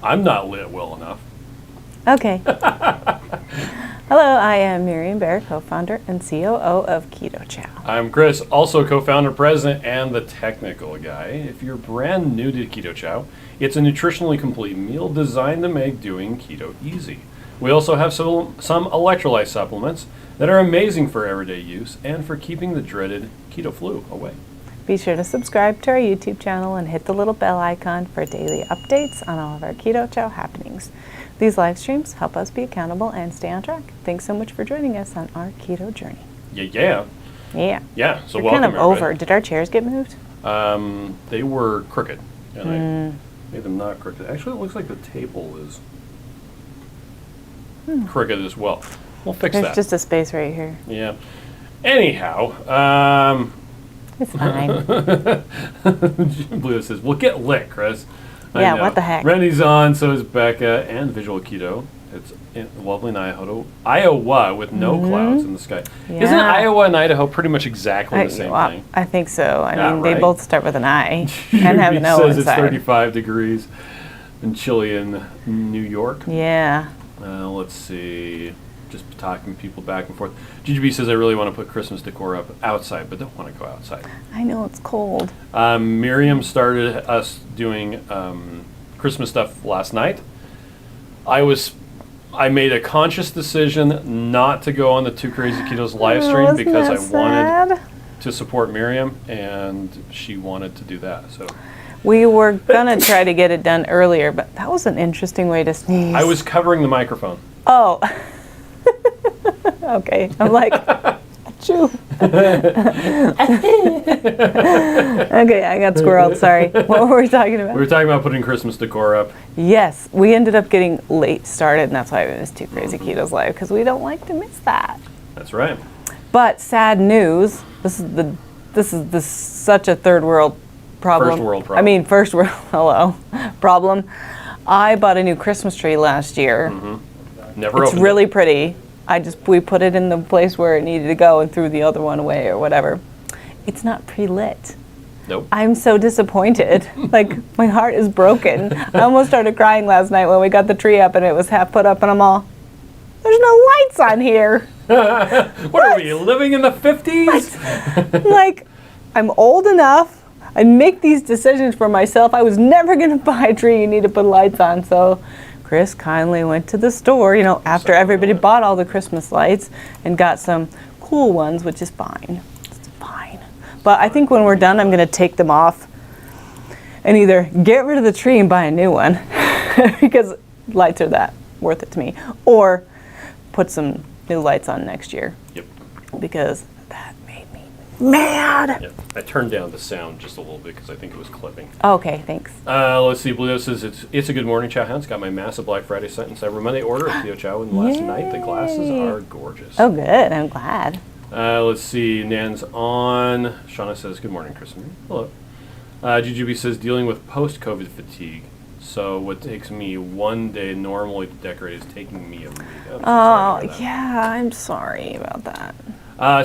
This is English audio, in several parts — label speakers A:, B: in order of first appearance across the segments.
A: I'm not lit well enough.
B: Okay. Hello, I am Miriam Bear, co-founder and COO of Keto Chow.
A: I'm Chris, also co-founder, president, and the technical guy. If you're brand new to Keto Chow, it's a nutritionally complete meal designed to make doing keto easy. We also have some electrolyte supplements that are amazing for everyday use and for keeping the dreaded keto flu away.
B: Be sure to subscribe to our YouTube channel and hit the little bell icon for daily updates on all of our Keto Chow happenings. These live streams help us be accountable and stay on track. Thanks so much for joining us on our keto journey.
A: Yeah. So
B: We're
A: welcome,
B: kind of over.
A: everybody.
B: Did our chairs get moved?
A: They were crooked, and I made them not crooked. Actually, it looks like the table is crooked as well. We'll fix
B: There's
A: that.
B: just a space right here.
A: Yeah. Anyhow,
B: It's fine.
A: Blue says, "We'll get lit, Chris." I
B: Yeah,
A: know.
B: what the heck?
A: Randy's on, so is Becca, and Visual Keto. It's in lovely in Iowa with no clouds in the sky.
B: Yeah.
A: Isn't Iowa and Idaho pretty much exactly the same thing?
B: I think so. I
A: Yeah,
B: mean,
A: right.
B: they both start with an I and have an O
A: says
B: inside.
A: it's 35 degrees and chilly in New York.
B: Yeah.
A: Let's see. Just talking people back and forth. GGB says, I really want to put Christmas decor up outside, but don't want to go outside.
B: I know it's cold.
A: Miriam started us doing Christmas stuff last night. I made a conscious decision not to go on the Two Crazy Ketos live stream because I wanted to support Miriam, and she wanted to do that. So
B: We were gonna try to get it done earlier, but that was an interesting way to sneeze.
A: I was covering the microphone.
B: Oh. Okay. I'm like, achoo. Okay, I got squirreled. Sorry. What were we talking about?
A: We were talking about putting Christmas decor up.
B: Yes, we ended up getting late started, and that's why we missed Two Crazy Ketos live, because we don't like to miss that.
A: That's right.
B: But sad news. This is such a third world problem.
A: First world problem.
B: I mean, first world. Hello, problem. I bought a new Christmas tree last year.
A: Never
B: It's
A: opened
B: really
A: it.
B: pretty. We put it in the place where it needed to go and threw the other one away or whatever. It's not pre-lit.
A: Nope.
B: I'm so disappointed. Like, my heart is broken. I almost started crying last night when we got the tree up and it was half put up, and I'm all, there's no lights on here.
A: What are we, living in the 50s?
B: Like, I'm old enough. I make these decisions for myself. I was never going to buy a tree you need to put lights on, so Chris kindly went to the store, after everybody bought all the Christmas lights, and got some cool ones, which is fine. It's fine. But I think when we're done, I'm going to take them off and either get rid of the tree and buy a new one because lights are that worth it to me, or put some new lights on next year.
A: Yep.
B: Because that made me mad.
A: Yep. I turned down the sound just a little bit because I think it was clipping.
B: Okay, thanks.
A: Let's see. Blue says it's a good morning, Chow Hounds. Got my massive Black Friday Scent and Cyber Monday order at Keto Chow and last night. The glasses are gorgeous.
B: Oh, good. I'm glad.
A: Let's see. Nan's on. Shauna says, good morning, Chris and Miriam. Hello. GGB says, dealing with post-COVID fatigue. So what takes me one day normally to decorate is taking me a week.
B: Oh, yeah, I'm sorry about that.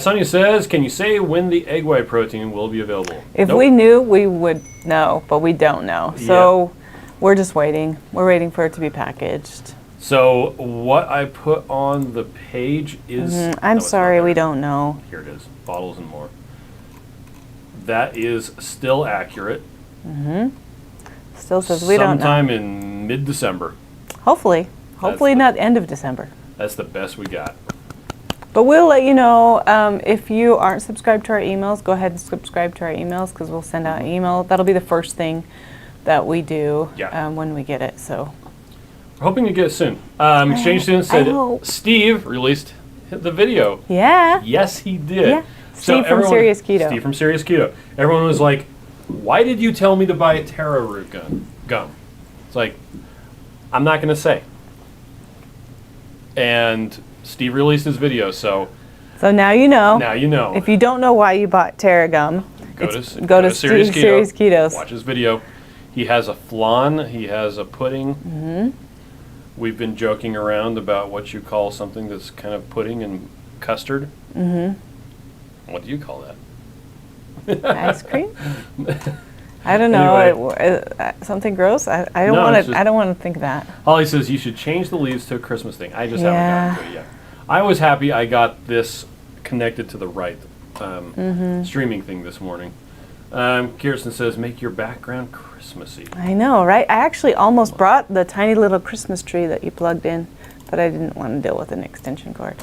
A: Sonia says, can you say when the egg white protein will be available?
B: If
A: Nope.
B: we knew, we would know, but we don't know. So we're just waiting. We're waiting for it to be packaged.
A: So what I put on the page is...
B: I'm
A: no, it's
B: sorry,
A: not
B: we
A: there.
B: don't know.
A: Here it is. Bottles and more. That is still accurate.
B: Still says we don't know.
A: Sometime in mid-December.
B: Hopefully. Hopefully
A: the-
B: not end of December.
A: That's the best we got.
B: But we'll let you know. If you aren't subscribed to our emails, go ahead and subscribe to our emails, because we'll send out an email. That'll be the first thing that we do when we get it. So
A: We're hoping to get it soon. Exchange student said
B: hope.
A: Steve released the video.
B: yeah.
A: Yes, he did.
B: Yeah. Steve from Serious Keto.
A: Steve from Serious Keto. Everyone was like, why did you tell me to buy a taro root gum? It's like, I'm not going to say. And Steve released his video, so
B: So now you know.
A: now you know.
B: If you don't know why you bought Tarragum,
A: Go
B: go to
A: Serious
B: Steve Serious Ketos.
A: Watch his video. He has a flan. He has a pudding. We've been joking around about what you call something that's kind of pudding and custard. What do you call that?
B: Ice cream? I don't know.
A: Anyway.
B: Something gross? I don't
A: No,
B: want
A: it's
B: to.
A: just-
B: I don't want to think that.
A: Holly says you should change the leaves to a Christmas thing. I just
B: Yeah.
A: haven't gotten to it yet. I was happy I got this connected to the right streaming thing this morning. Kirsten says, make your background Christmassy.
B: I know, right? I actually almost brought the tiny little Christmas tree that you plugged in, but I didn't want to deal with an extension cord.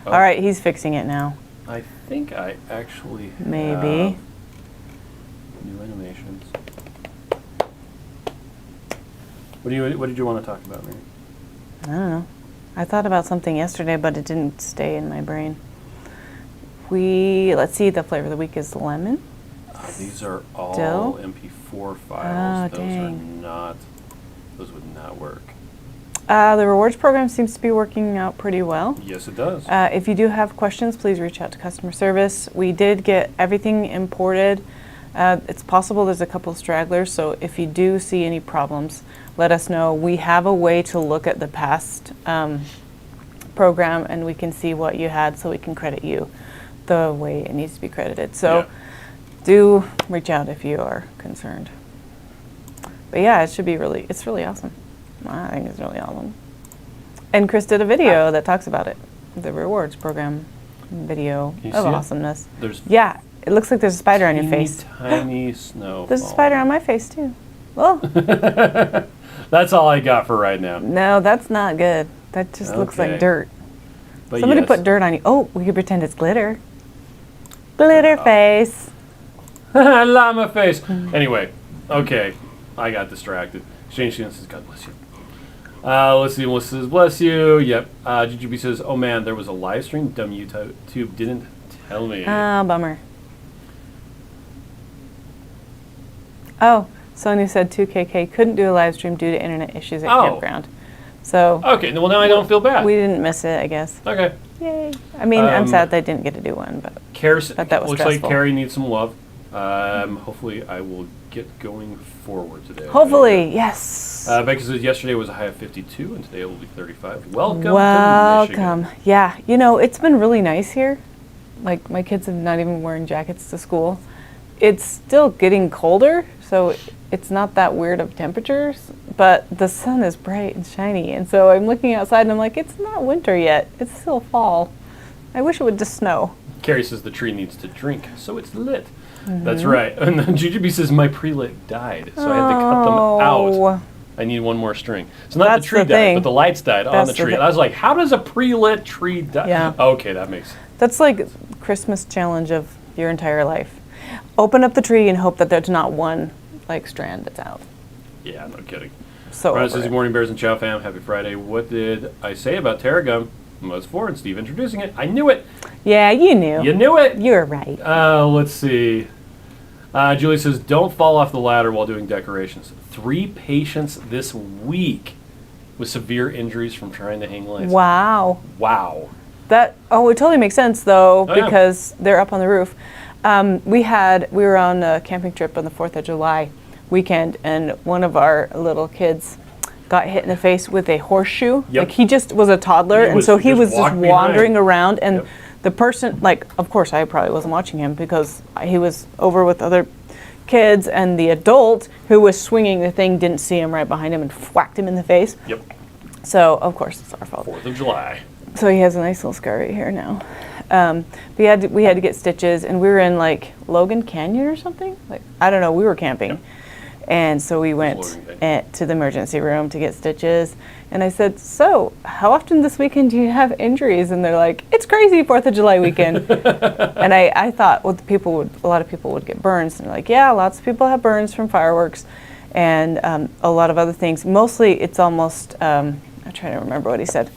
A: Oh.
B: All right, he's fixing it now.
A: I think I actually
B: Maybe.
A: have new animations. What did you want to talk about, Mary?
B: I don't know. I thought about something yesterday, but it didn't stay in my brain. Let's see, the flavor of the week is lemon.
A: These are all
B: Still?
A: MP4 files.
B: Oh, dang.
A: Those would not work.
B: The rewards program seems to be working out pretty well.
A: Yes, it does.
B: If you do have questions, please reach out to customer service. We did get everything imported. It's possible there's a couple stragglers, so if you do see any problems, let us know. We have a way to look at the past program, and we can see what you had, so we can credit you the way it needs to be credited. So do reach out if you are concerned. But yeah, it's really awesome. I think it's really awesome. And Chris did a video that talks about it, the rewards program video
A: Can you
B: of
A: see it?
B: awesomeness.
A: There's
B: Yeah, it looks like there's a spider on your face.
A: Tiny snow.
B: There's a spider on my face too. Oh,
A: That's all I got for right now.
B: no, that's not good. That just looks
A: Okay.
B: like dirt.
A: But
B: Somebody
A: yes.
B: put dirt on you. Oh, we could pretend it's glitter. Glitter face.
A: Llama face. Anyway, okay, I got distracted. Exchange student says, God bless you. Let's see, Melissa says, bless you. Yep. GGB says, oh man, there was a live stream. Dumb YouTube didn't tell me.
B: Ah, bummer. Oh, Sonia said 2KK couldn't do a live stream due to internet issues at
A: Oh.
B: campground. So
A: Okay, well now I don't feel bad.
B: we didn't miss it, I guess.
A: Okay.
B: Yay. I mean, I'm sad they didn't get to do one, but But that was
A: looks
B: stressful.
A: like Carrie needs some love. Hopefully I will get going forward today.
B: hopefully, yes.
A: Becky says yesterday was a high of 52 and today it will be 35. Welcome to Michigan.
B: Yeah, you know, it's been really nice here. Like, my kids are not even wearing jackets to school. It's still getting colder, so it's not that weird of temperatures, but the sun is bright and shiny, and so I'm looking outside and I'm like, it's not winter yet. It's still fall. I wish it would just snow.
A: Carrie says the tree needs to drink, so it's lit.
B: Mm-hmm.
A: That's right. And then GGB says my pre-lit died, so I had to cut them out.
B: Oh.
A: I need one more string. So not
B: That's
A: the tree
B: the
A: died,
B: thing.
A: but the lights died on
B: That's
A: the
B: the
A: tree.
B: thing.
A: And I was like, how does a pre-lit tree die?
B: Yeah.
A: Okay, that makes sense.
B: That's like Christmas challenge of your entire life. Open up the tree and hope that there's not one like strand that's out.
A: Yeah, no kidding.
B: So
A: Ron
B: over
A: says,
B: it.
A: good morning, Bears and Chow fam. Happy Friday. What did I say about Terragum? Most for and Steve introducing it. I knew it.
B: Yeah, you knew.
A: You knew it.
B: You were right.
A: Let's see. Julie says, don't fall off the ladder while doing decorations. 3 patients this week with severe injuries from trying to hang lights.
B: Wow.
A: Wow.
B: It totally makes sense though,
A: Oh, yeah.
B: because they're up on the roof. We were on a camping trip on the 4th of July weekend, and one of our little kids got hit in the face with a horseshoe.
A: Yep.
B: Like, he just was a toddler,
A: He
B: and
A: was
B: so he
A: just
B: was just
A: walked
B: wandering
A: behind.
B: around, and
A: Yep.
B: the person, like, of course I probably wasn't watching him because he was over with other kids, and the adult who was swinging the thing didn't see him right behind him and whacked him in the face.
A: Yep.
B: So, of course, it's our fault.
A: 4th of July.
B: So he has a nice little scar right here now. We had to get stitches, and we were in like Logan Canyon or something. Like, I don't know. We were camping, and so we went
A: Logan Canyon.
B: to the emergency room to get stitches. And I said, "So, how often this weekend do you have injuries?" And they're like, "It's crazy, 4th of July weekend." And I thought, well, a lot of people would get burns. And they're like, "Yeah, lots of people have burns from fireworks, and a lot of other things. Mostly, it's almost I'm trying to remember what he said.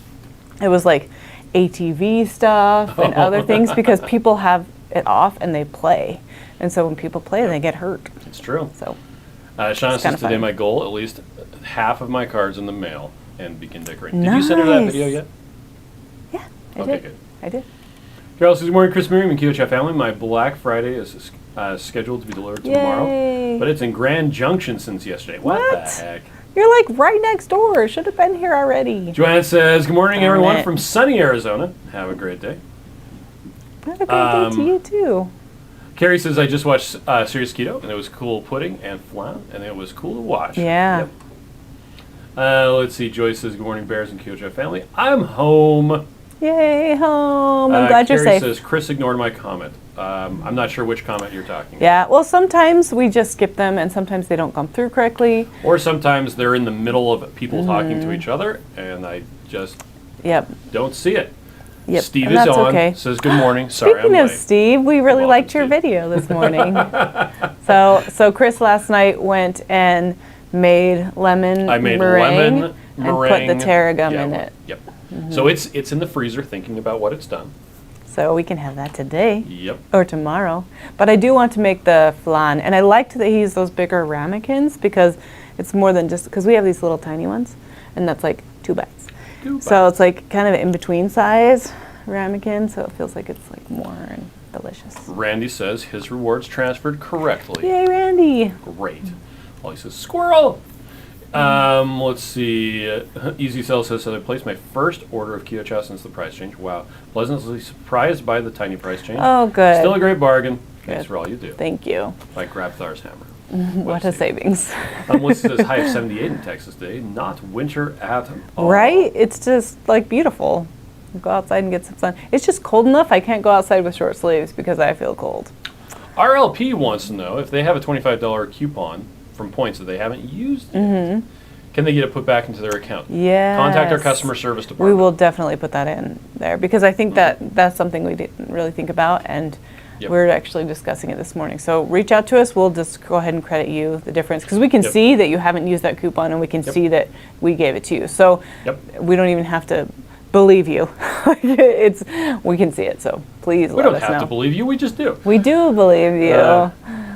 B: It was like ATV stuff and other things because people have it off and they play. And so when people play, they get hurt.
A: It's true.
B: So
A: Shauna
B: It's
A: says
B: kinda
A: today
B: fun.
A: my goal, at least half of my cards in the mail and begin decorating. Did you send her that
B: Nice.
A: video yet?
B: yeah, I
A: Okay,
B: did.
A: good.
B: I did.
A: Carol says, good morning, Chris, Miriam, and Keto Chow family. My Black Friday is scheduled to be delivered tomorrow,
B: Yay.
A: but it's in Grand Junction since yesterday. What the
B: What?
A: heck?
B: You're like right next door. Should have been here already.
A: Joanna says, good morning,
B: Darn
A: everyone
B: it.
A: from sunny Arizona. Have a great day.
B: Have a great day to you too.
A: Carrie says, I just watched Serious Keto, and it was cool pudding and flan, and it was cool to watch.
B: Yeah.
A: Yep. Let's see. Joyce says, good morning, Bears and Keto Chow family. I'm home.
B: Yay, home. I'm glad you're
A: Carrie
B: safe.
A: says, Chris ignored my comment. I'm not sure which comment you're talking about.
B: Yeah, well, sometimes we just skip them, and sometimes they don't come through correctly.
A: Or sometimes they're in the middle of people talking to each other, and I just don't see it.
B: Yep.
A: Steve
B: and
A: is
B: that's
A: on,
B: okay.
A: says good morning. Sorry,
B: Speaking
A: I'm
B: of
A: late.
B: Steve, we really
A: Welcome,
B: liked your
A: Steve.
B: video this morning. So Chris last night went and made lemon
A: I made
B: meringue,
A: lemon
B: and
A: meringue.
B: put the tarragon
A: Yeah,
B: in it.
A: Yep. So it's in the freezer thinking about what it's done.
B: So we can have that today
A: Yep.
B: or tomorrow. But I do want to make the flan. And I liked that he used those bigger ramekins because it's more than just, because we have these little tiny ones, and that's like 2 bites. So it's like kind of in between size ramekin, so it feels like it's like more and delicious.
A: Randy says his rewards transferred correctly.
B: Yay, Randy.
A: Great. Ollie says, squirrel! Let's see. Easy Cell says, I placed my first order of Keto Chow since the price change. Wow. Pleasantly surprised by the tiny price change.
B: Oh, good.
A: Still a great bargain. Thanks
B: Good.
A: for all you do.
B: Thank you.
A: Like Grabthar's hammer.
B: What a savings.
A: Melissa says, high of 78 in Texas today. Not winter at all.
B: Right? It's just like beautiful. Go outside and get some sun. It's just cold enough. I can't go outside with short sleeves because I feel cold.
A: RLP wants to know if they have a $25 coupon from points that they haven't used yet. Can they get it put back into their account?
B: Yes.
A: Contact our customer service
B: We
A: department.
B: will definitely put that in there because I think that's something we didn't really think about, and we're actually discussing it this morning. So reach out to us. We'll just go ahead and credit you the difference because we can see that you haven't used that coupon, and we can see that we gave it to you. So we don't even have to believe you. We can see it. So please let us know.
A: We don't have to believe you. We just do.
B: We do believe you.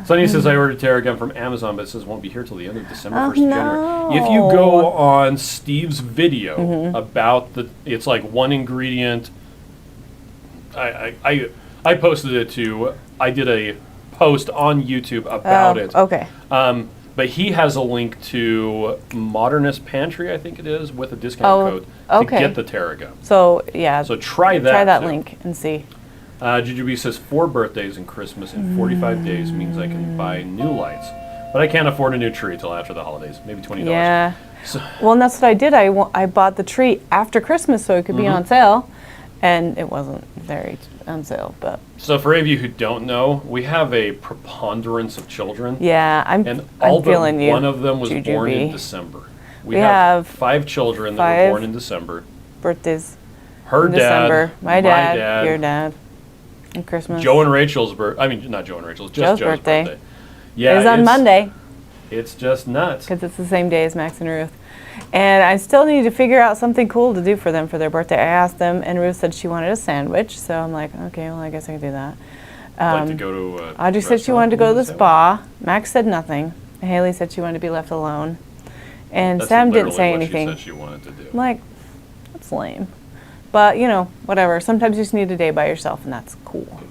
A: Sonny says, I ordered tarragon from Amazon, but it says won't be here till the end of December, 1st of January.
B: no.
A: If you go on Steve's video about it's like one ingredient. I posted it too. I did a post on YouTube about it.
B: Okay.
A: But he has a link to Modernist Pantry, I think it is, with a discount code to get the tarragon.
B: So yeah.
A: So try that.
B: Try that
A: too.
B: link and see.
A: Jujubee says 4 birthdays and Christmas in 45 days means I can buy new lights. But I can't afford a new tree till after the holidays, maybe $20.
B: Yeah.
A: So,
B: Well, and that's what I did. I bought the tree after Christmas so it could be on sale, and it wasn't very on sale. But
A: so for any of you who don't know, we have a preponderance of children.
B: yeah, I'm feeling
A: but
B: you.
A: one of them was born in
B: Jujubee.
A: December.
B: We have
A: 5 children that were born in December.
B: Birthdays.
A: Her
B: in
A: dad,
B: December. My dad, your dad, and Christmas.
A: Joe and Rachel's birthday. I mean, not Joe and Rachel's, just Joe's birthday. Yeah,
B: It was on Monday
A: It's just nuts.
B: because it's the same day as Max and Ruth. And I still need to figure out something cool to do for them for their birthday. I asked them, and Ruth said she wanted a sandwich. So I'm like, okay, well, I guess I can do that.
A: Like to go to a
B: Audrey said she wanted to go to the spa. Max said nothing. Haley said she wanted to be left alone. And
A: That's
B: Sam didn't
A: literally
B: say
A: what
B: anything.
A: She said she wanted to do.
B: I'm like, that's lame. But, you know, whatever. Sometimes you just need a day by yourself, and that's cool.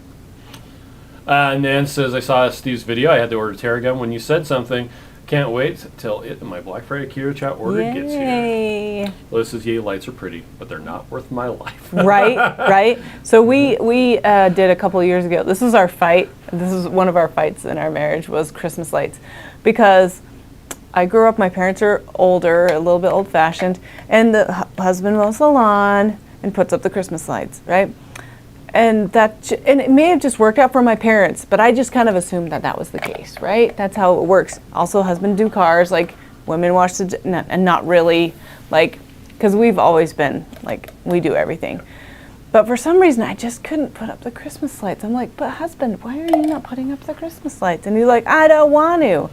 A: Nan says, I saw Steve's video. I had to order tarragon when you said something. Can't wait till my Black Friday Keto Chow order gets here.
B: Yay.
A: Liz says, yay, lights are pretty, but they're not worth my life.
B: Right, right. So we did a couple of years ago. This was our fight. This is one of our fights in our marriage was Christmas lights. Because I grew up, my parents are older, a little bit old-fashioned, and the husband mows the lawn and puts up the Christmas lights, right? And and it may have just worked out for my parents, but I just kind of assumed that was the case, right? That's how it works. Also, husband do cars, like women wash and not really, like, because we've always been, like, we do everything. But for some reason, I just couldn't put up the Christmas lights. I'm like, but husband, why are you not putting up the Christmas lights? And he's like, I don't want to.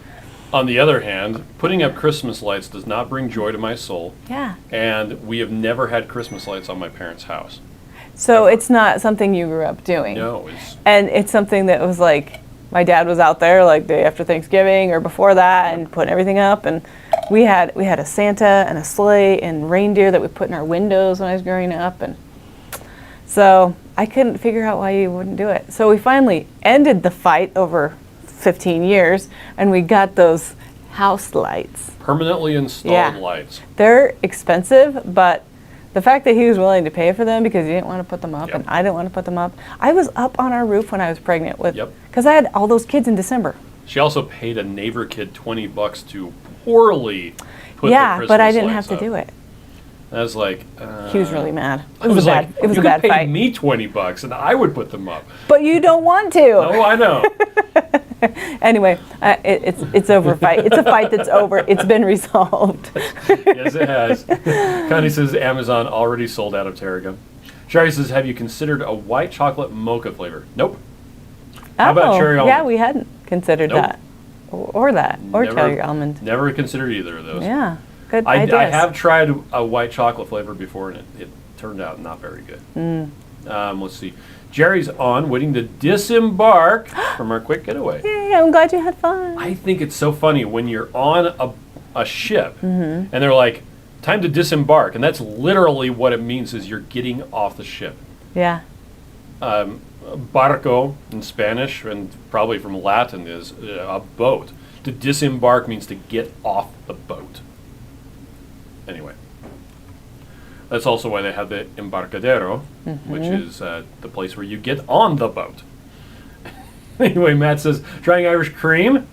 A: On the other hand, putting up Christmas lights does not bring joy to my soul.
B: Yeah.
A: And we have never had Christmas lights on my parents' house.
B: So it's not something you grew up doing.
A: No.
B: And it's something that was like, my dad was out there like day after Thanksgiving or before that and putting everything up. And we had a Santa and a sleigh and reindeer that we put in our windows when I was growing up. And so I couldn't figure out why you wouldn't do it. So we finally ended the fight over 15 years and we got those house lights.
A: Permanently installed lights.
B: They're expensive, but The fact that he was willing to pay for them because he didn't want to put them up
A: Yep.
B: and I didn't want to put them up. I was up on our roof when I was pregnant with,
A: Yep.
B: because I had all those kids in December.
A: She also paid a neighbor kid $20 to poorly put the
B: Yeah,
A: Christmas
B: but I didn't
A: lights
B: have to
A: up.
B: do it.
A: I was like,
B: He was really mad.
A: I was like,
B: it was
A: you
B: a bad
A: could pay
B: fight.
A: me $20 and I would put them up.
B: But you don't want to.
A: Oh, I know.
B: Anyway, it's over fight. It's a fight that's over. It's been resolved.
A: Yes, it has. Connie says Amazon already sold out of Tarragon. Shari says, have you considered a white chocolate mocha flavor? Nope. How about cherry almond?
B: Yeah, we hadn't considered
A: Nope.
B: that. Or that. Or
A: Never-
B: cherry almond.
A: Never considered either of those.
B: Yeah, good
A: I
B: ideas.
A: have tried a white chocolate flavor before, and it turned out not very good. Let's see. Jerry's on, waiting to disembark from our quick getaway.
B: Yay, I'm glad you had fun.
A: I think it's so funny when you're on a ship, and they're like, time to disembark, and that's literally what it means is you're getting off the ship.
B: Yeah.
A: Barco in Spanish, and probably from Latin, is a boat. To disembark means to get off the boat. Anyway. That's also why they have the embarcadero, which is the place where you get on the boat. Anyway, Matt says, trying Irish cream.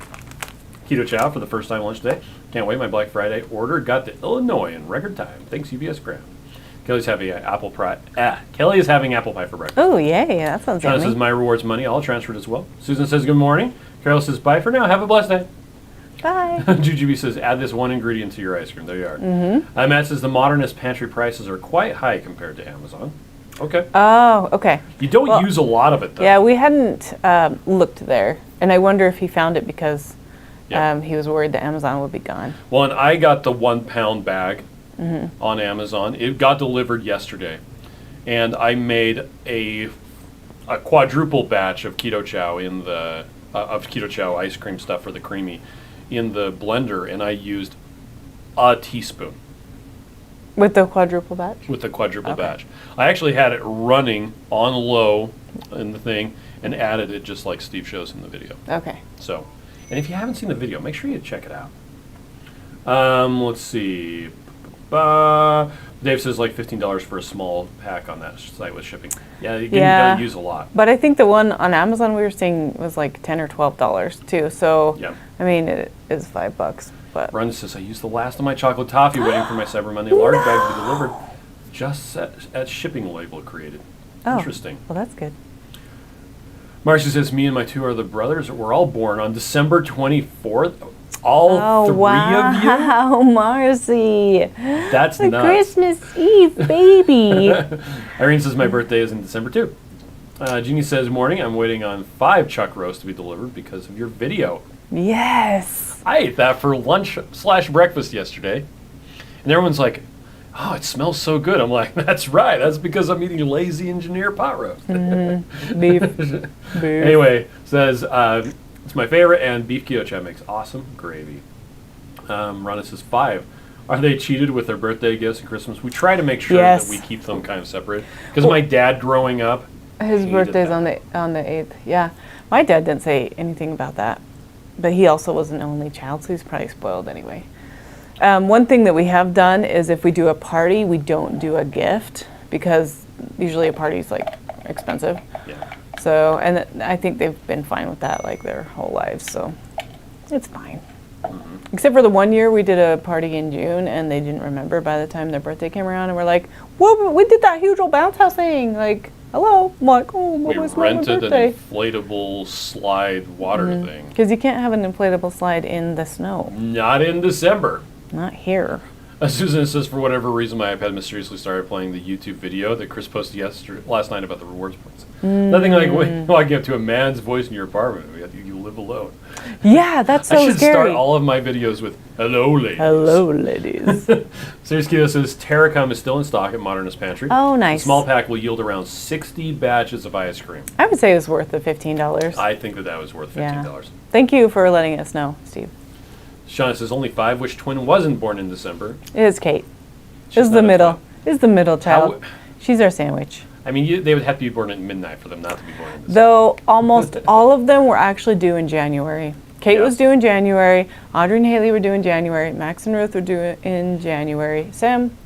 A: Keto Chow for the first time lunch today. Can't wait, my Black Friday order got to Illinois in record time. Thanks, UPS Graham. Kelly's having apple pie. Kelly is having apple pie for breakfast.
B: Oh, yay. That sounds
A: John
B: yummy.
A: says, my rewards money, all transferred as well. Susan says, good morning. Carol says, bye for now. Have a blessed day.
B: Bye.
A: Jujubee says, add this one ingredient to your ice cream. There you are. Matt says, the Modernist pantry prices are quite high compared to Amazon. Okay.
B: Oh, okay.
A: You don't use a lot of it, though.
B: Yeah, we hadn't looked there. And I wonder if he found it because
A: Yeah.
B: he was worried that Amazon would be gone.
A: Well, and I got the 1 pound bag on Amazon. It got delivered yesterday. And I made a quadruple batch of Keto Chow in the Keto Chow ice cream stuff for the creamy in the blender, and I used a teaspoon
B: With the quadruple batch?
A: with the quadruple
B: Okay.
A: batch. I actually had it running on low in the thing and added it just like Steve shows in the video.
B: Okay.
A: So, and if you haven't seen the video, make sure you check it out. Let's see. Dave says like $15 for a small pack on that site with shipping. Yeah, you don't use a lot.
B: But I think the one on Amazon we were seeing was like $10 or $12 too. So,
A: Yeah.
B: I mean, it is $5. But
A: Run says, I used the last of my chocolate toffee waiting for my Cyber Monday large bag to be delivered. Just at shipping label created.
B: Oh.
A: Interesting.
B: Well, that's good.
A: Marcy says, me and my two other brothers were all born on December 24th. All three of you?
B: Wow, Marcy.
A: That's
B: The
A: nuts.
B: Christmas Eve, baby.
A: Irene says, my birthday is in December too. Jeannie says, morning, I'm waiting on 5 chuck roasts to be delivered because of your video.
B: Yes.
A: I ate that for lunch/breakfast yesterday. And everyone's like, oh, it smells so good. I'm like, that's right. That's because I'm eating lazy engineer pot roast.
B: Beef. Beef.
A: Anyway, says, it's my favorite, and beef Keto Chow makes awesome gravy. Rhonda says, 5. Are they cheated with their birthday gifts and Christmas? We try to make sure
B: Yes.
A: that we keep them kind of separate. Because my dad growing up,
B: His
A: hated
B: birthday's
A: that.
B: on the 8th. Yeah. My dad didn't say anything about that. But he also was an only child, so he's probably spoiled anyway. One thing that we have done is if we do a party, we don't do a gift because usually a party's like expensive.
A: Yeah.
B: So, and I think they've been fine with that like their whole lives, so it's fine. Except for the one year we did a party in June and they didn't remember by the time their birthday came around and we're like, whoa, we did that huge old bounce house thing. Like, hello. I'm like, oh, what
A: We
B: was my
A: rented an
B: birthday?
A: inflatable slide water thing.
B: Because you can't have an inflatable slide in the snow.
A: Not in December.
B: Not here.
A: Susan says, for whatever reason, my iPad mysteriously started playing the YouTube video that Chris posted last night about the rewards points. Nothing like walking up to a man's voice in your apartment. You live alone.
B: Yeah, that's so
A: I should
B: scary.
A: start all of my videos with, hello, ladies.
B: Hello, ladies.
A: Serious Keto says, Terracom is still in stock at Modernist Pantry.
B: Oh,
A: The
B: nice.
A: small pack will yield around 60 batches of ice cream.
B: I would say it was worth the $15.
A: I think that was worth $15.
B: Yeah. Thank you for letting us know, Steve.
A: Shauna says, only 5. Which twin wasn't born in December?
B: It is Kate.
A: She's
B: Is
A: not
B: the
A: a
B: middle.
A: twin.
B: Is the middle child.
A: How-
B: She's our sandwich.
A: I mean, they would have to be born at midnight for them not to be born in December.
B: Though almost all of them were actually due in January. Kate
A: Yeah.
B: was due in January. Audrey and Haley were due in January. Max and Ruth were due in January. Sam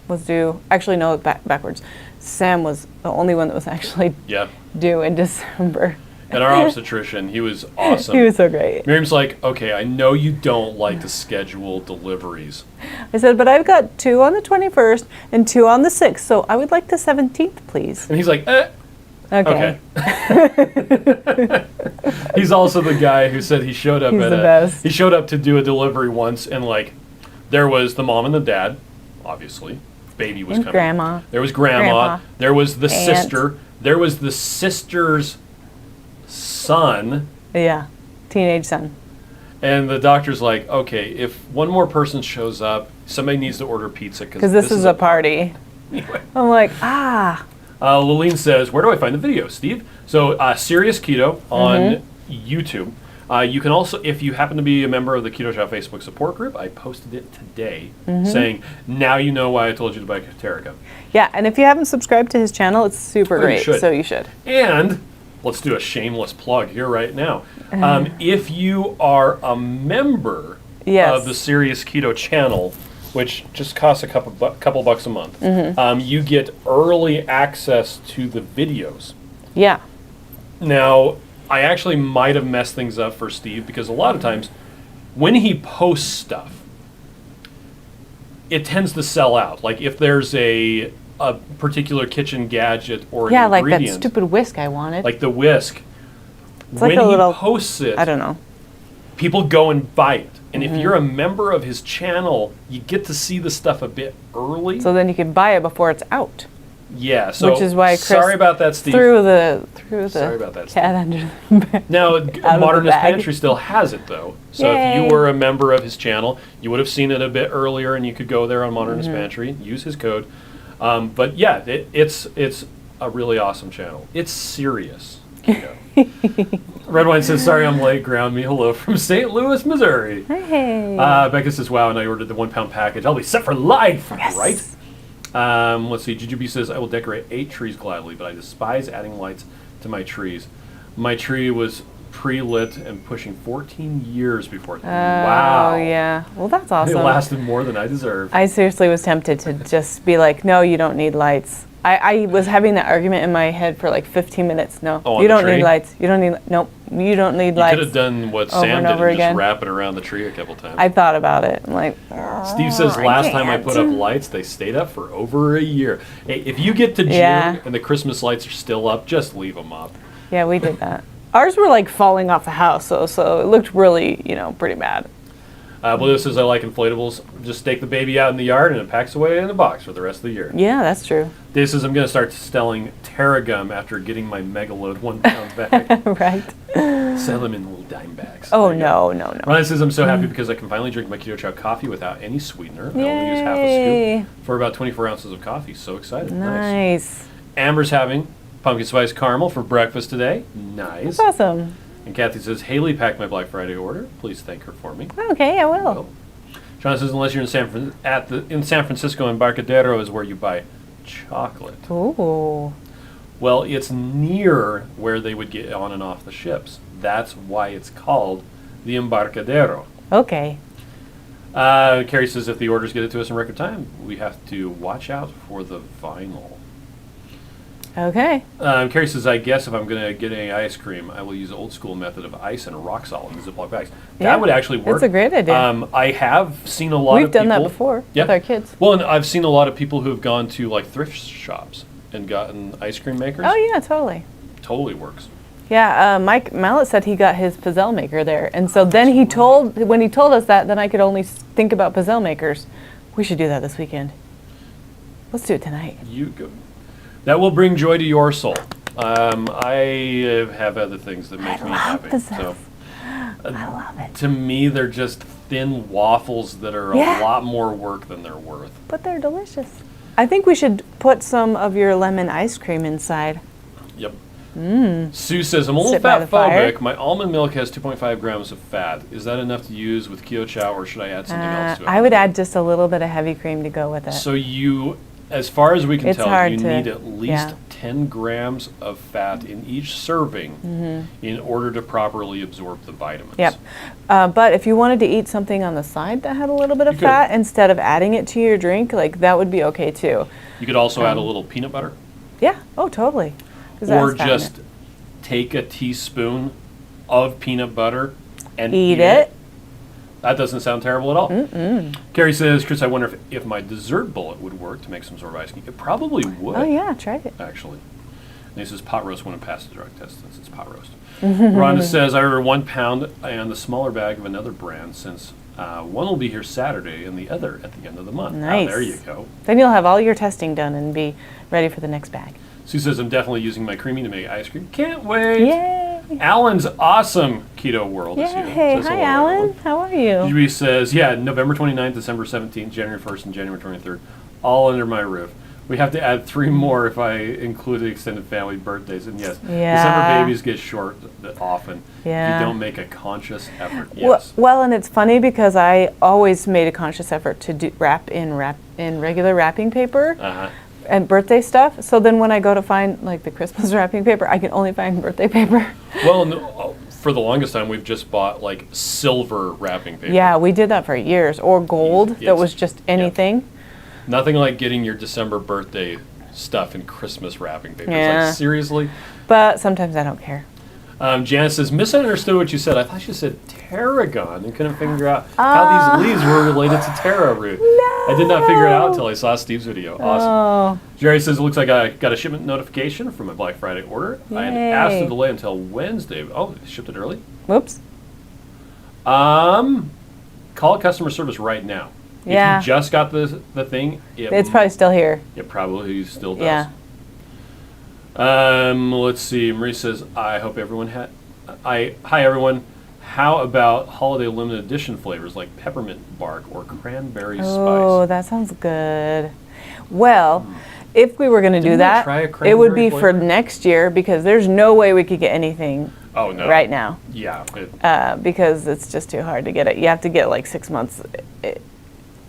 B: was due. Actually, no, backwards. Sam was the only one that was actually
A: Yeah.
B: due in December.
A: And our obstetrician, he was awesome.
B: He was so great.
A: Miriam's like, okay, I know you don't like to schedule deliveries.
B: I said, but I've got 2 on the 21st and 2 on the 6th, so I would like the 17th, please.
A: And he's like,
B: Okay.
A: He's also the guy who said he showed up
B: He's the best.
A: he showed up to do a delivery once, and like there was the mom and the dad, obviously. Baby was
B: And
A: coming.
B: grandma.
A: There was grandma.
B: Grandpa.
A: There was the
B: Aunt.
A: sister. There was the sister's son.
B: Yeah, teenage son.
A: And the doctor's like, okay, if one more person shows up, somebody needs to order pizza
B: Because this is a party.
A: Anyway.
B: I'm like,
A: Laline says, where do I find the video, Steve? So, Serious Keto on YouTube. You can also, if you happen to be a member of the Keto Chow Facebook support group, I posted it today saying, now you know why I told you to buy Terra.
B: Yeah, and if you haven't subscribed to his channel, it's super great, so you should.
A: And let's do a shameless plug here right now. If you are a member of the Serious Keto channel, which just costs a couple bucks a month, you get early access to the videos.
B: Yeah.
A: Now, I actually might have messed things up for Steve because a lot of times when he posts stuff, it tends to sell out. Like if there's a particular kitchen gadget or an
B: like
A: ingredient,
B: that stupid whisk I wanted.
A: like the whisk,
B: It's
A: when
B: like a
A: he
B: little,
A: posts it,
B: I don't know.
A: people go and buy it. And if you're a member of his channel, you get to see the stuff a bit early.
B: So then you can buy it before it's out.
A: Yeah, so
B: Which is why Chris
A: sorry about that, Steve.
B: threw the
A: Sorry about that,
B: cat under the bed.
A: Now,
B: of the
A: Modernist
B: bag.
A: Pantry still has it, though. So if
B: Yay.
A: you were a member of his channel, you would have seen it a bit earlier, and you could go there on Modernist Pantry, use his code. But yeah, it's a really awesome channel. It's serious. Red Wine says, sorry I'm late, ground me. Hello from St. Louis, Missouri.
B: Hey.
A: Becca says, wow, and I ordered the 1 pound package. I'll be set for life,
B: Yes.
A: right? Let's see. Jujubee says, I will decorate 8 trees gladly, but I despise adding lights to my trees. My tree was pre-lit and pushing 14 years before. Wow.
B: Oh, yeah. Well, that's awesome.
A: It lasted more than I deserved.
B: I seriously was tempted to just be like, no, you don't need lights. I was having that argument in my head for like 15 minutes. No,
A: Oh, on
B: you
A: the
B: don't
A: tree?
B: need lights. You don't need, nope, you don't need
A: You
B: lights.
A: could have done what
B: Over
A: Sam
B: and
A: did
B: over
A: and just
B: again.
A: wrap it around the tree a couple times.
B: I thought about it. I'm like,
A: Steve says
B: I
A: last time I
B: can't.
A: put up lights, they stayed up for over a year. Hey, if you get to June
B: Yeah.
A: and the Christmas lights are still up, just leave them up.
B: yeah, we did that. Ours were like falling off the house, so it looked really, pretty bad.
A: Blue says, I like inflatables. Just stake the baby out in the yard and it packs away in a box for the rest of the year.
B: Yeah, that's true.
A: Dave says, I'm going to start selling Terragum after getting my Megaload 1 pound bag.
B: Right.
A: Sell them in little dime bags.
B: Oh,
A: There you go.
B: no.
A: Ryan says, I'm so happy because I can finally drink my Keto Chow coffee without any sweetener. I only use half a
B: Yay.
A: scoop for about 24 ounces of coffee. So excited.
B: Nice.
A: Amber's having pumpkin spice caramel for breakfast today. Nice.
B: That's awesome.
A: And Kathy says, Haley packed my Black Friday order. Please thank her for me.
B: Okay, I will.
A: Well, John says, unless you're in San Francisco, Embarcadero is where you buy chocolate.
B: Ooh.
A: Well, it's near where they would get on and off the ships. That's why it's called the Embarcadero.
B: Okay.
A: Carrie says, if the orders get it to us in record time, we have to watch out for the vinyl.
B: Okay.
A: Carrie says, I guess if I'm going to get any ice cream, I will use old school method of ice and rock salt in the Ziploc bags.
B: Yeah,
A: That would actually work.
B: it's a great idea.
A: I have seen a lot
B: We've
A: of people.
B: done that before with our kids.
A: Well, and I've seen a lot of people who have gone to like thrift shops and gotten ice cream makers.
B: Oh, yeah, totally.
A: Totally works.
B: Yeah, Mike Mallet said he got his pizzelle maker there. And so then when he told us that, then I could only think about pizzelle makers. We should do that this weekend. Let's do it tonight.
A: You go. That will bring joy to your soul. I have other things that make me happy. So,
B: I love it.
A: to me, they're just thin waffles that are
B: Yeah.
A: a lot more work than they're worth.
B: But they're delicious. I think we should put some of your lemon ice cream inside.
A: Yep. Sue says, I'm a little
B: Sit by the fire.
A: fat-phobic. My almond milk has 2.5 grams of fat. Is that enough to use with Keto Chow, or should I add something else to it?
B: I would add just a little bit of heavy cream to go with it.
A: So you As far as we can
B: It's
A: tell,
B: hard
A: you
B: to-
A: need at least
B: yeah.
A: 10 grams of fat in each serving in order to properly absorb the vitamins.
B: Yep. But if you wanted to eat something on the side that had a little bit of
A: You could.
B: fat instead of adding it to your drink, like that would be okay too.
A: You could also add a little peanut butter,
B: Yeah. Oh, totally. 'Cause that
A: or
B: has fat in it.
A: just take a teaspoon of peanut butter and
B: Eat it.
A: That doesn't sound terrible at all. Carrie says, Chris, I wonder if my dessert bullet would work to make some sort of ice cream. It probably would.
B: Oh yeah, try it.
A: Actually. And he says pot roast wouldn't pass the drug test since it's pot roast. Rhonda says, I ordered 1 pound and the smaller bag of another brand since one will be here Saturday and the other at the end of the month.
B: Nice.
A: Ah, there you go.
B: Then you'll have all your testing done and be ready for the next bag.
A: Sue says, I'm definitely using my creamy to make ice cream. Can't wait.
B: Yay!
A: Alan's awesome keto world is here.
B: Yay!
A: Says
B: Hi,
A: hello,
B: Alan.
A: everyone.
B: How are you?
A: Julie says, yeah, November 29th, December 17th, January 1st, and January 23rd, all under my roof. We have to add 3 more if I include the extended family birthdays. And yes,
B: Yeah.
A: December babies get short often.
B: Yeah.
A: If you don't make a conscious effort. Yes.
B: Well, and it's funny because I always made a conscious effort to wrap in regular wrapping paper.
A: Uh-huh.
B: And birthday stuff. So then when I go to find like the Christmas wrapping paper, I can only find birthday paper.
A: Well, no, for the longest time, we've just bought like silver wrapping paper.
B: Yeah, we did that for years. Or gold, that
A: Yes.
B: was just anything.
A: Nothing like getting your December birthday stuff in Christmas wrapping paper. It's
B: Yeah.
A: like, seriously?
B: But sometimes I don't care.
A: Janice says, misunderstood what you said. I thought you said tarragon and couldn't figure out how these leaves were related to taro root. I did not figure it out until I saw Steve's video. Awesome.
B: Oh,
A: Jerry says, it looks like I got a shipment notification from my Black Friday order. I had asked to
B: Yay.
A: delay until Wednesday. Oh, they shipped it early?
B: whoops.
A: Call customer service right now.
B: Yeah.
A: If you just got the thing,
B: It's probably still here.
A: it probably still does.
B: Yeah.
A: Let's see. Marie says, I hope everyone had. Hi, everyone. How about holiday limited edition flavors like peppermint bark or cranberry
B: Oh,
A: spice?
B: that sounds good. Well, if we were going to do
A: Didn't I
B: that,
A: try a
B: it would
A: cranberry
B: be for
A: flavor?
B: next year because there's no way we could get anything
A: Oh, no.
B: right now
A: Yeah.
B: because it's just too hard to get it. You have to get like 6 months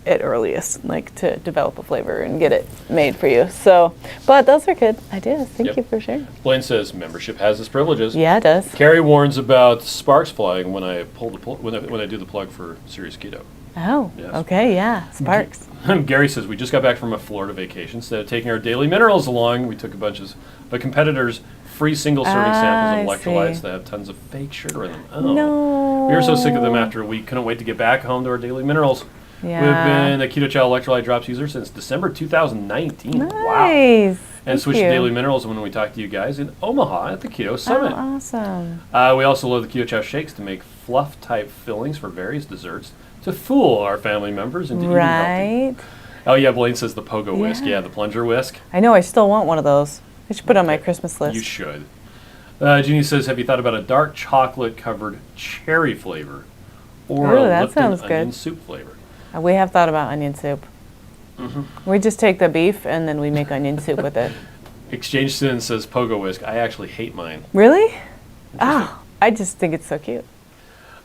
B: at earliest, like to develop a flavor and get it made for you. So, but those are good ideas. Thank
A: Yep.
B: you for sharing.
A: Blaine says membership has its privileges.
B: Yeah, it does.
A: Carrie warns about sparks flying when I pull the when I do the plug for Serious Keto.
B: Oh,
A: Yes.
B: okay, yeah, sparks.
A: Gary says, we just got back from a Florida vacation. Instead of taking our daily minerals along, we took a bunch of competitors' free single-serving samples of
B: I
A: electrolytes
B: see.
A: that have tons of fake sugar in them. Oh.
B: No.
A: We were so sick of them after a week, couldn't wait to get back home to our daily minerals.
B: Yeah.
A: We've been a Keto Chow electrolyte drops user since December 2019.
B: Nice.
A: Wow. And
B: Thank
A: switched to
B: you.
A: daily minerals when we talked to you guys in Omaha at the Keto Summit.
B: Oh, awesome.
A: We also love the Keto Chow shakes to make fluff-type fillings for various desserts to fool our family members into eating healthy.
B: Right.
A: Oh yeah, Blaine says the pogo whisk.
B: Yeah.
A: Yeah, the plunger whisk.
B: I know. I still want one of those. I should put it on my
A: Okay.
B: Christmas list.
A: You should. Jeannie says, have you thought about a dark chocolate-covered cherry flavor or
B: Ooh,
A: a
B: that
A: Lipton
B: sounds
A: onion
B: good.
A: soup flavor?
B: We have thought about onion soup. We just take the beef and then we make onion soup with it.
A: Exchange Student says pogo whisk. I actually hate mine.
B: Really? Oh, I just think it's so cute.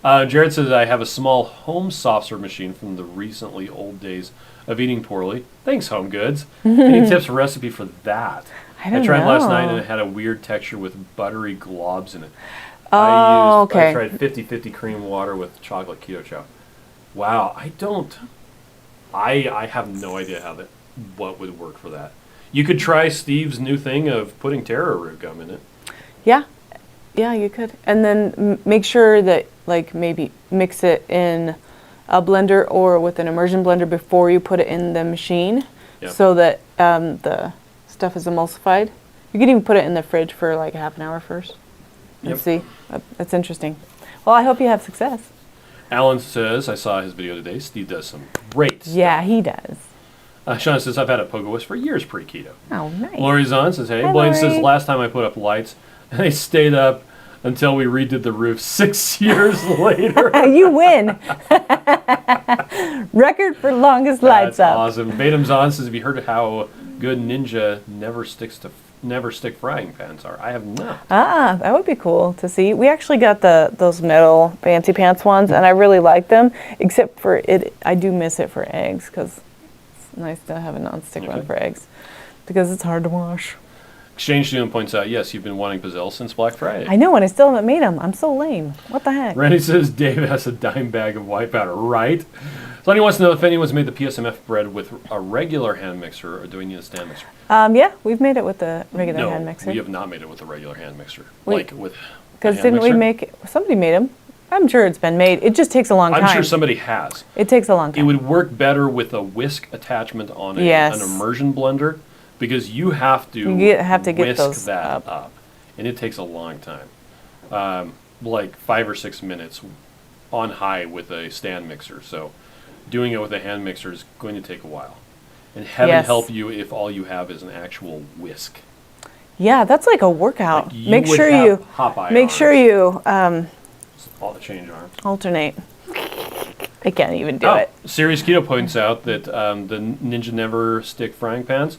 A: Jared says, I have a small home soft serve machine from the recently old days of eating poorly. Thanks, Home Goods. Any tips or recipe for that?
B: I don't
A: tried last night
B: know.
A: and it had a weird texture with buttery globs in it.
B: Oh, okay.
A: I tried 50-50 cream water with chocolate Keto Chow. Wow, I have no idea what would work for that. You could try Steve's new thing of putting taro root gum in it.
B: Yeah. Yeah, you could. And then make sure that like maybe mix it in a blender or with an immersion blender before you put it in the machine
A: Yep.
B: so that the stuff is emulsified. You could even put it in the fridge for like half an hour first and
A: Yep.
B: see. That's interesting. Well, I hope you have success.
A: Alan says, I saw his video today. Steve does some great stuff.
B: Yeah, he does.
A: Shauna says, I've had a pogo whisk for years pre-keto.
B: Oh, nice.
A: Lori Zahn says, hey.
B: Hi,
A: Blaine says,
B: Lori.
A: last time I put up lights, they stayed up until we redid the roof 6 years later.
B: You win. Record for longest lights
A: That's
B: up.
A: awesome. Vadim Zahn says, have you heard how good Ninja never stick frying pans are? I have not.
B: Ah, that would be cool to see. We actually got those metal fancy pants ones, and I really like them. Except for it, I do miss it for eggs because nice to have a nonstick one
A: Okay.
B: for eggs because it's hard to wash.
A: Exchange Student points out, yes, you've been wanting pizzelle since Black Friday.
B: I know, and I still haven't made them. I'm so lame. What the heck?
A: Randy says Dave has a dime bag of white powder, right? Sonny wants to know if anyone's made the PSMF bread with a regular hand mixer or do we need a stand mixer?
B: Yeah, we've made it with the regular
A: No,
B: hand mixer.
A: we have not made it with a regular hand mixer.
B: We-
A: Like with a
B: Because
A: hand
B: didn't we
A: mixer?
B: make it? Somebody made them. I'm sure it's been made. It just takes a long time.
A: I'm sure somebody has.
B: It takes a long
A: It
B: time.
A: would work better with a whisk attachment on
B: Yes.
A: an immersion blender because you have to
B: have to get
A: whisk
B: those
A: that
B: up.
A: up. And it takes a long time. Like 5 or 6 minutes on high with a stand mixer. So doing it with a hand mixer is going to take a while. And heaven
B: Yes.
A: help you if all you have is an actual whisk.
B: Yeah, that's like a workout.
A: Like you
B: make
A: would
B: sure
A: have
B: you
A: Popeye
B: make sure
A: arms.
B: you
A: All the change arms.
B: alternate. I can't even do
A: Oh,
B: it.
A: Serious Keto points out that the Ninja Never Stick frying pans,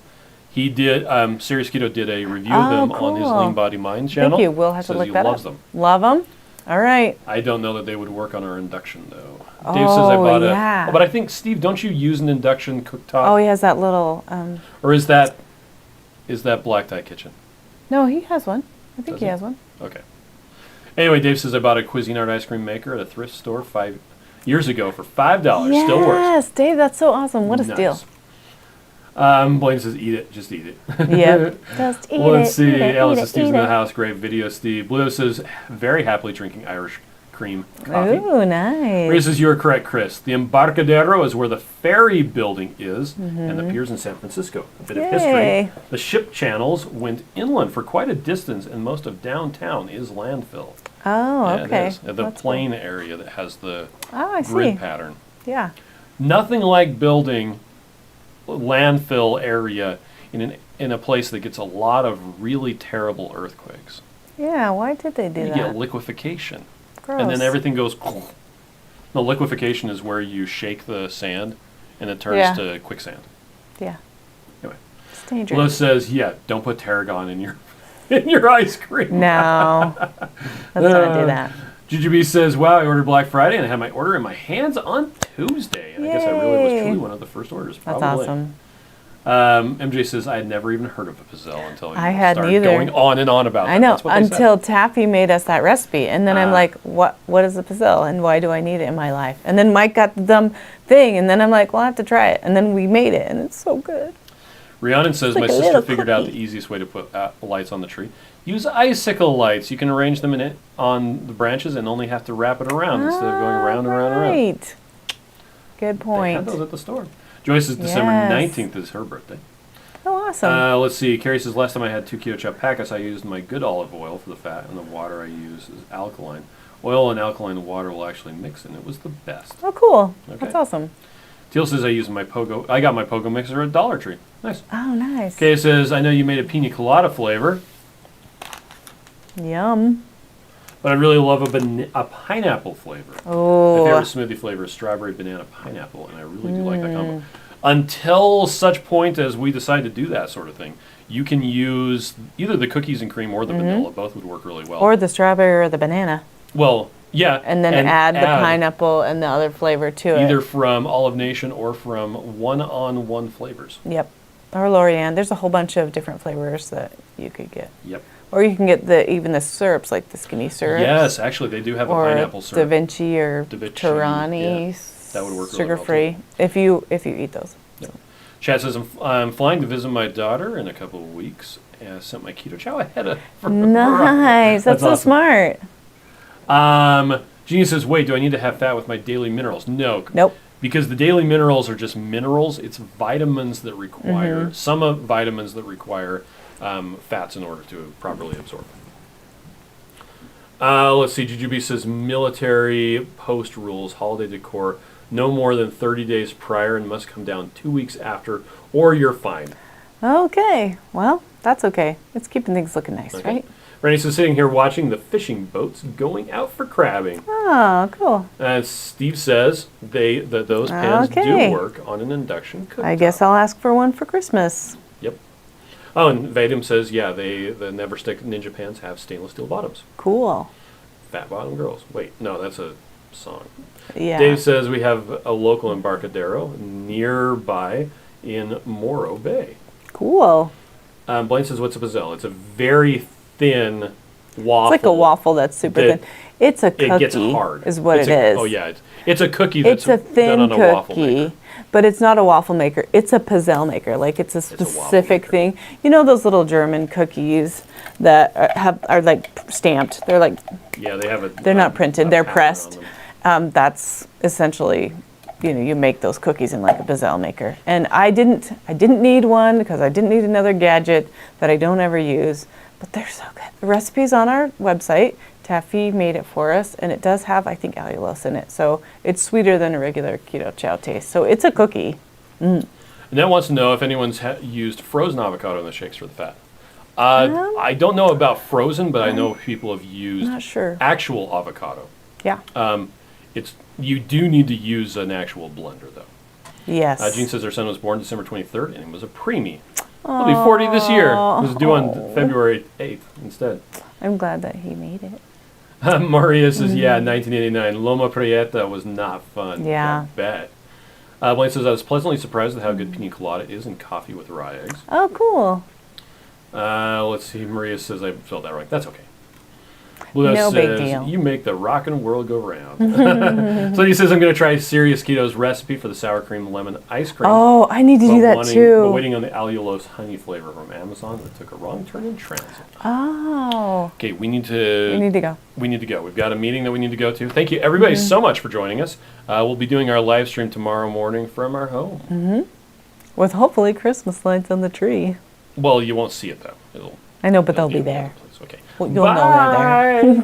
A: he did, Serious Keto did a review of them on his
B: cool.
A: Lean Body Mind channel.
B: Thank you. We'll have to
A: Says
B: look
A: he
B: that
A: loves
B: up.
A: them.
B: Love them. All right.
A: I don't know that they would work on our induction though. Dave says I
B: Oh,
A: bought
B: yeah.
A: a. But I think Steve, don't you use an induction cooktop?
B: Oh, he has that little.
A: Or is that Black Tie Kitchen?
B: No, he has one. I think
A: Does
B: he
A: he?
B: has one.
A: Okay. Anyway, Dave says I bought a Cuisinart ice cream maker at a thrift store 5 years ago for $5. Still works.
B: Yes, Dave, that's so awesome. What a
A: Nice.
B: steal.
A: Blaine says eat it, just eat it.
B: Yep. Just eat
A: Let's
B: it.
A: see.
B: Eat it,
A: Alice
B: eat
A: says
B: it,
A: Steve's
B: eat
A: in the
B: it.
A: house. Great video, Steve. Blue says very happily drinking Irish cream coffee.
B: Ooh, nice.
A: Maria says you are correct, Chris. The Embarcadero is where the ferry building is, and the pier's in San Francisco. A bit of
B: Mm-hmm. Yay.
A: history. The ship channels went inland for quite a distance, and most of downtown is landfill.
B: Oh,
A: Yeah,
B: okay.
A: it is. The
B: That's
A: plain area that has the
B: cool. Oh, I
A: grid
B: see.
A: pattern.
B: Yeah.
A: Nothing like building landfill area in a place that gets a lot of really terrible earthquakes.
B: Yeah, why did they do
A: You
B: that?
A: get liquefication.
B: Gross.
A: And then everything goes. No, liquefaction is where you shake the sand and it turns
B: Yeah.
A: to quicksand.
B: Yeah.
A: Anyway,
B: It's dangerous.
A: Liz says, "Yeah, don't put tarragon in your in your ice cream."
B: No. Let's not do that.
A: GGB says, "Wow, I ordered Black Friday and I had my order in my hands on Tuesday. And I guess I really was
B: Yay.
A: truly one of the first orders.
B: That's
A: Probably."
B: awesome.
A: MJ says, "I had never even heard of a pizzelle until
B: I
A: you
B: hadn't
A: started
B: either.
A: going on and on about
B: I
A: that."
B: know,
A: That's what they said.
B: until Taffy made us that recipe. And then I'm
A: Ah.
B: like, what is a pizzelle and why do I need it in my life? And then Mike got the dumb thing and then I'm like, well, I have to try it. And then we made it and it's so good.
A: Rhiannon says,
B: like
A: "My
B: a
A: sister
B: little
A: figured out the
B: cookie.
A: easiest way to put lights on the tree. Use icicle lights. You can arrange them on the branches and only have to wrap it around instead of going around and around and around."
B: Right. Good
A: They
B: point.
A: had those at the store. Joyce says December
B: Yes.
A: 19th is her birthday.
B: Oh, awesome.
A: Let's see. Carrie says, "Last time I had 2 Keto Chow packets, I used my good olive oil for the fat, and the water I use is alkaline. Oil and alkaline water will actually mix, and it was the best."
B: Oh, cool.
A: Okay.
B: That's awesome.
A: Teal says, I got my Pogo mixer at Dollar Tree. Nice.
B: Oh, nice.
A: Kay says, "I know you made a pina colada flavor,
B: Yum.
A: but I really love a pineapple flavor. My
B: Oh,
A: favorite smoothie flavor is strawberry, banana, pineapple, and I really do like that combo. Until such point as we decide to do that sort of thing, you can use either the cookies and cream or the vanilla. Both would work really well.
B: or the strawberry or the banana.
A: Well, yeah.
B: And then add the pineapple and the other flavor to
A: Either
B: it.
A: from Olive Nation or from one-on-one flavors.
B: Yep. Or Lorianne. There's a whole bunch of different flavors that you could get.
A: Yep.
B: Or you can get even the syrups, like the skinny syrups.
A: Yes, actually, they do have a
B: Or
A: pineapple
B: Da
A: syrup.
B: Vinci or
A: Da Vinci,
B: Torani.
A: yeah. That would work really well, too.
B: Sugar-free. If you eat those.
A: Chad says, I'm flying to visit my daughter in a couple of weeks. And I sent my Keto Chow ahead of her.
B: Nice. That's so
A: awesome.
B: smart.
A: Jeannie says, wait, do I need to have fat with my daily minerals? No.
B: Nope.
A: Because the daily minerals are just minerals. It's vitamins that require, some of vitamins that require fats in order to properly absorb. Let's see, Jujubee says military post rules, holiday decor, no more than 30 days prior and must come down 2 weeks after, or you're fined.
B: Okay. Well, that's okay. It's keeping things looking nice,
A: Okay.
B: right?
A: Randy says sitting here watching the fishing boats going out for crabbing.
B: Oh, cool.
A: Steve says those pans
B: Okay.
A: do work on an induction cooktop.
B: I guess I'll ask for one for Christmas.
A: Yep. Oh, and Vadim says, yeah, the Never Stick Ninja pans have stainless steel bottoms.
B: Cool.
A: Fat bottom girls. Wait, no, that's a song.
B: Yeah.
A: Dave says we have a local Embarcadero nearby in Morro Bay.
B: Cool.
A: Blaine says, what's a pizzelle? It's a very thin waffle.
B: It's like a waffle that's super thin. It's a cookie.
A: It gets hard.
B: Is what it is.
A: Oh, yeah. It's a cookie that's
B: It's a thin
A: done on a waffle maker.
B: cookie, but it's not a waffle maker. It's a pizzelle maker. Like it's a specific thing. You know those little German cookies that are like stamped. They're like
A: Yeah, they have a.
B: they're not printed. They're
A: pattern
B: pressed.
A: on them.
B: That's essentially, you make those cookies in like a pizzelle maker. And I didn't need one because I didn't need another gadget that I don't ever use. But they're so good. The recipe's on our website. Taffy made it for us, and it does have, I think, allulose in it. So it's sweeter than a regular Keto Chow taste. So it's a cookie.
A: Annette wants to know if anyone's used frozen avocado in the shakes for the fat. I don't know about frozen, but I know people have used
B: Not sure.
A: actual avocado.
B: Yeah.
A: You do need to use an actual blender, though.
B: Yes.
A: Jean says her son was born December 23rd, and he was a preemie. He'll be 40 this year. It was due on February 8th instead.
B: I'm glad that he made it.
A: Maria says, yeah, 1989. Loma Prieta was not fun.
B: Yeah.
A: I bet. Blaine says, I was pleasantly surprised at how good pina colada is in coffee with rye eggs.
B: Oh, cool.
A: Let's see. Maria says I spelled that wrong. That's okay. Blue
B: No
A: says,
B: big deal.
A: you make the rockin' world go round. So he says, I'm going to try Serious Keto's recipe for the sour cream lemon ice cream.
B: Oh, I need to do that
A: But
B: too.
A: waiting on the allulose honey flavor from Amazon that took a wrong turn in transit.
B: Oh.
A: Okay, we need to
B: go.
A: We need to go. We've got a meeting that we need to go to. Thank you, everybody, so much for joining us. We'll be doing our live stream tomorrow morning from our home.
B: With hopefully Christmas lights on the tree.
A: Well, you won't see it, though.
B: I know, but they'll
A: It'll
B: be there.
A: Okay.
B: Well, you'll know they're there. Bye.